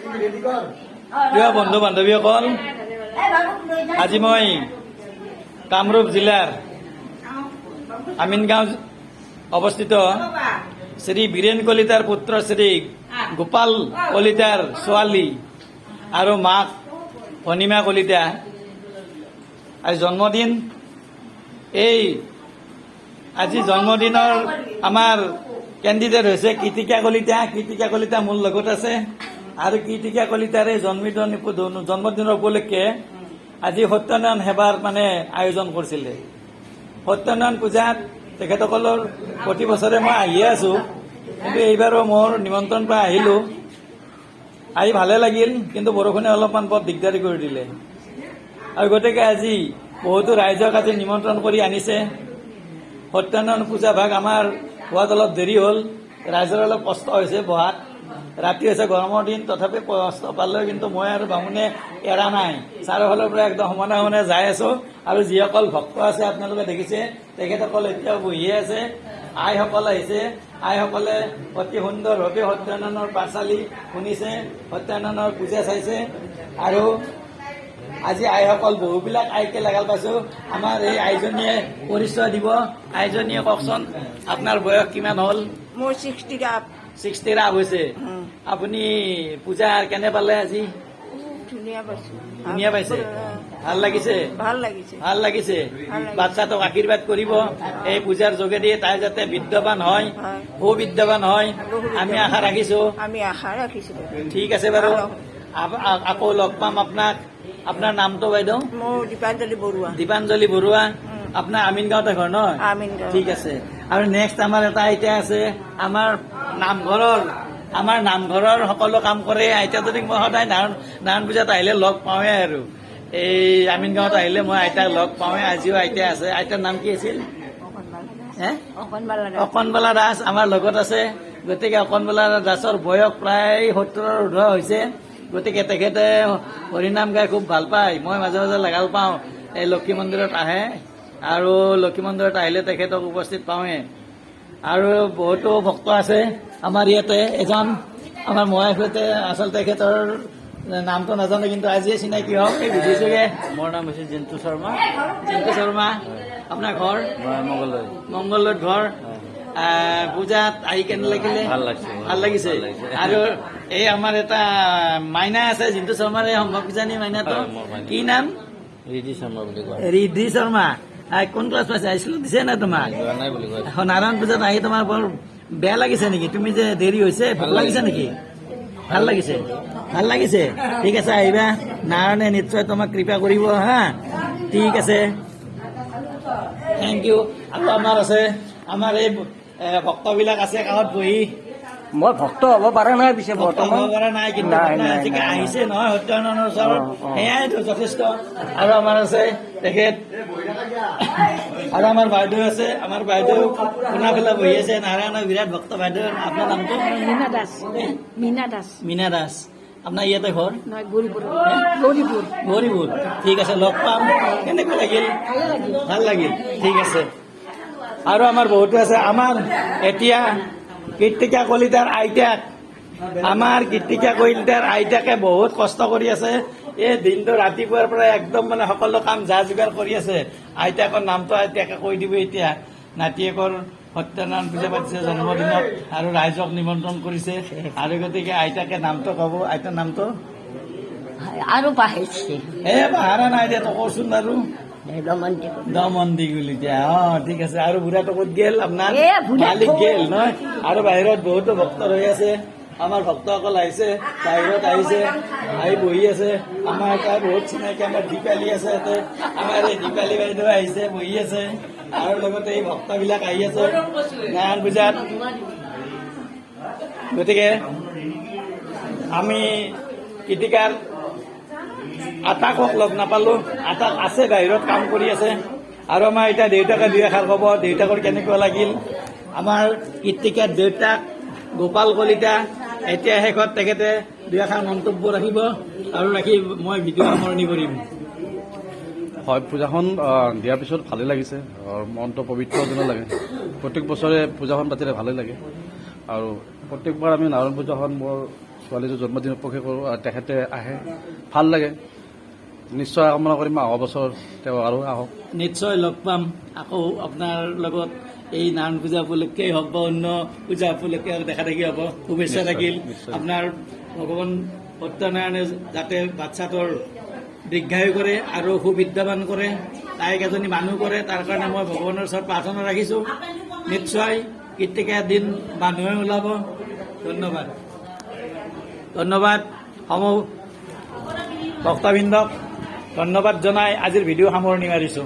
প্ৰিয় বন্ধু বান্ধৱীসকল, আজি মই কামৰূপ জিলাৰ আমিনগাঁও অৱস্থিত শ্ৰী বীৰেন কলিতাৰ পুত্ৰ শ্ৰী গোপাল কলিতাৰ ছোৱালী আৰু মাক অনিমা কলিতা আজি জন্মদিন। এই আজি জন্মদিনৰ আমাৰ কেণ্ডিডেট হৈছে কৃতিকা কলিতা। কৃতিকা কলিতা মোৰ লগত আছে আৰু কৃতিকা কলিতাৰে জন্মদিনৰ উপলক্ষে আজি সত্যনাৰায়ণ সেৱাৰ আয়োজন কৰিছিলে। সত্যনাৰায়ণ পূজাত তেখেতসকলৰ প্ৰতি বছৰে মই আহিয়ে আছো, কিন্তু এইবাৰো মোৰ নিমন্ত্ৰণ পাই আহিলো। আহি ভালে লাগিল, কিন্তু বৰষুণে অলপমান বৰ দিগদাৰী কৰি দিলে আৰু গতিকে আজি বহুতো ৰাইজক আজি নিমন্ত্ৰণ কৰি আনিছে। সত্যনাৰায়ণ পূজা ভাগ আমাৰ হোৱাত অলপ দেৰি হ'ল, ৰাইজৰ অলপ কষ্ট হৈছে বহাত। ৰাতি হৈছে, গৰমৰ দিন, তথাপি কষ্ট পালেও কিন্তু মই আৰু বামুণে এৰা নাই। চাৰিওফালৰ পৰা একদম সমানে সমানে যাই আছো আৰু যিসকল ভক্ত আছে আপোনালোকে দেখিছে, তেখেতসকল এতিয়াও বহিয়ে আছে। আইসকল আহিছে, আইসকলে অতি সুন্দৰভাৱে সত্যনাৰায়ণৰ পাঠশালী শুনিছে, সত্যনাৰায়ণৰ পূজা চাইছে। আৰু আজি আইসকল বহুবিলাক আইকে লগাল পাইছো। আমাৰ এই আইজনীয়ে পৰিচয় দিব। আইজনীয়ে কওকচোন, আপোনাৰ বয়স কিমান হ'ল? মোৰ 60 আপ হৈছে। আপুনি পূজা কেনে পালে আজি? ধুনীয়া পাইছো। ধুনীয়া পাইছে? ভাল লাগিছে? ভাল লাগিছে। ভাল লাগিছে। বাচ্চাটোক আশীৰ্বাদ কৰিব এই পূজাৰ যোগেদি, তাই যাতে বিদ্যবান হয়, সুবিদ্যবান হয়, আমি আশা ৰাখিছো। আমি আশা ৰাখিছো। ঠিক আছে বাৰু, আকৌ লগ পাম আপোনাক। আপোনাৰ নামটো বাইদেউ? মোৰ দীপাঞ্জলি বৰুৱা। দীপাঞ্জলি বৰুৱা। আপোনাৰ আমিনগাঁৱতে ঘৰ নহয়? আমিনগাঁও। ঠিক আছে। আৰু নেক্সট আমাৰ এটা আইতা আছে, আমাৰ নামঘৰৰ সকলো কাম কৰে। আইতাজনীক মই সদায় নাৰায়ণ পূজাত আহিলে লগ পাওঁৱে আৰু এই আমিনগাঁৱত আহিলে মই আইতাক লগ পাওঁৱে। আজিও আইতা আছে। আইতাৰ নাম কি আছিল? অকণবালা দাস আমাৰ লগত আছে। গতিকে অকণবালা দাসৰ বয়স প্ৰায় 70ৰ ঊৰ্ধ হৈছে। গতিকে তেখেতে হৰিনাম গাই খুব ভাল পায়। মই মাজে মাজে লগাল পাওঁ, এই লক্ষী মন্দিৰত আহে আৰু লক্ষী মন্দিৰত আহিলে তেখেতক উপস্থিত পাওঁৱে। আৰু বহুতো ভক্ত আছে আমাৰ ইয়াতে। এজন আমাৰ মহাশয়তে আচলতে তেখেতৰ নামটো নাজানো, কিন্তু আজিয়ে চিনাকি হওক এই ভিডিঅ' যোগে। মোৰ নাম হৈছে জিন্তু শৰ্মা। জিন্তু শৰ্মা। আপোনাৰ ঘৰ? মংগলদৈত ঘৰ। পূজাত আহি কেনে লাগিলে? ভাল লাগিছে। ভাল লাগিছে। আৰু এই আমাৰ এটা মাইনা আছে জিন্তু শৰ্মাৰ, এই সম্ভৱ কিজানি মাইনাটো কি নাম? ৰিধি শৰ্মা বুলি কয়। ৰিধি শৰ্মা। কোন ক্লাছ পাইছে? স্কুলত দিছে না তোমাক? নাই বুলি কয়। নাৰায়ণ পূজাত আহি তোমাৰ বৰ বেয়া লাগিছে নেকি? তুমি যে দেৰি হৈছে, ভাল লাগিছে নেকি? ভাল লাগিছে? ভাল লাগিছে। ঠিক আছে, আহিবা। নাৰায়ণে নিশ্চয় তোমাক কৃপা কৰিব। হা, ঠিক আছে, থেংক ইউ। আৰু আমাৰ আছে, আমাৰ এই ভক্তবিলাক আছে কাষত বহি। মই ভক্ত হ'ব পৰা নাই, পিছে বৰ্তমান হ'ব পৰা নাই, কিন্তু আজিকে আহিছে নহয় সত্যনাৰায়ণৰ ওচৰত, সেয়াইতো যথেষ্ট। আৰু আমাৰ আছে তেখেত, আৰু আমাৰ বাইদেউ আছে। আমাৰ বাইদেউ শুনাফালে বহি আছে, নাৰায়ণৰ বিৰাট ভক্ত বাইদেউ। আপোনাৰ নামটো? মীনা দাস। মীনা দাস। মীনা দাস। আপোনাৰ ইয়াতে ঘৰ? নহয়, গৌৰীপুৰ। গৌৰীপুৰ। ঠিক আছে, লগ পাম। কেনেকুৱা লাগিল? ভাল লাগিল। ঠিক আছে। আৰু আমাৰ বহুতো আছে। আমাৰ এতিয়া কৃতিকা কলিতাৰ আইতাক, আমাৰ কৃতিকা কলিতাৰ আইতাকে বহুত কষ্ট কৰি আছে। এই দিনটো ৰাতিপুৱাৰ পৰা একদম সকলো কাম যা যোগাৰ কৰি আছে। আইতাকৰ নামটো আইতাকে কৈ দিব এতিয়া। নাতিয়েকৰ সত্যনাৰায়ণ পূজা পাতিছে জন্মদিনত আৰু ৰাইজক নিমন্ত্ৰণ কৰিছে, আৰু গতিকে আইতাকে নামটো ক'ব। আইতাৰ নামটো? আৰু পাহিছে পাহাৰা নাই দে, তই কচোন বাৰু। দমন্তি কলিতা। ঠিক আছে। আৰু বুঢ়াটো ক'ত গেল? আপোনাৰ মালিক গেল নহয়? আৰু বাহিৰত বহুতো ভক্ত ৰৈ আছে। আমাৰ ভক্তসকল আহিছে, বাহিৰত আহিছে, আহি বহি আছে। আমাৰ এটা বহুত চিনাকি আমাৰ দীপালী আছে ইয়াতে। আমাৰ এই দীপালী বাইদেউ আহিছে, বহি আছে। আৰু লগতে এই ভক্তবিলাক আহি আছে নাৰায়ণ পূজাত। গতিকে আমি কৃতিকাৰ আটাকক লগ নাপালো। আটাক আছে, বাহিৰত কাম কৰি আছে। আৰু আমাৰ এতিয়া দেউতাকে দুই এষাৰ ক'ব, দেউতাকৰ কেনেকুৱা লাগিল। আমাৰ কৃতিকাৰ দেউতাক গোপাল কলিতা এতিয়া শেষত তেখেতে দুই এষাৰ মন্তব্য ৰাখিব, আৰু ৰাখি মই ভিডিঅ' সামৰণি কৰিম। হয়, পূজাখন দিয়াৰ পিছত ভালেই লাগিছে, মনটো পবিত্ৰ যেন লাগে। প্ৰত্যেক বছৰে পূজাখন পাতিলে ভালেই লাগে, আৰু প্ৰত্যেকবাৰ আমি নাৰায়ণ পূজাখন বৰ ছোৱালীটোৰ জন্মদিন উপলক্ষে কৰোঁ আৰু তেখেতে আহে ভাল লাগে। নিশ্চয় কামনা কৰিম অহা বছৰ তেওঁ আৰু আহক। নিশ্চয় লগ পাম আকৌ আপোনাৰ লগত এই নাৰায়ণ পূজা উপলক্ষেই হওক বা অন্য পূজা উপলক্ষে হওক দেখা দেখি হ'ব। শুভেচ্ছা নিশ্চয়, থাকিল নিশ্চয়। আপোনাৰ ভগৱান সত্যনাৰায়ণে যাতে বাচ্চাটোৰ দীৰ্ঘায়ু কৰে আৰু সুবিদ্যাবান কৰে, তাইক এজনী মানুহ কৰে, তাৰ কাৰণে মই ভগৱানৰ ওচৰত প্ৰাৰ্থনা ৰাখিছোঁ। নিশ্চয় কীৰ্তিকা দিন মানুহে ওলাব। ধন্যবাদ ধন্যবাদ ভক্তবৃন্দক ধন্যবাদ জনাই আজিৰ ভিডিঅ' সামৰণি মাৰিছোঁ।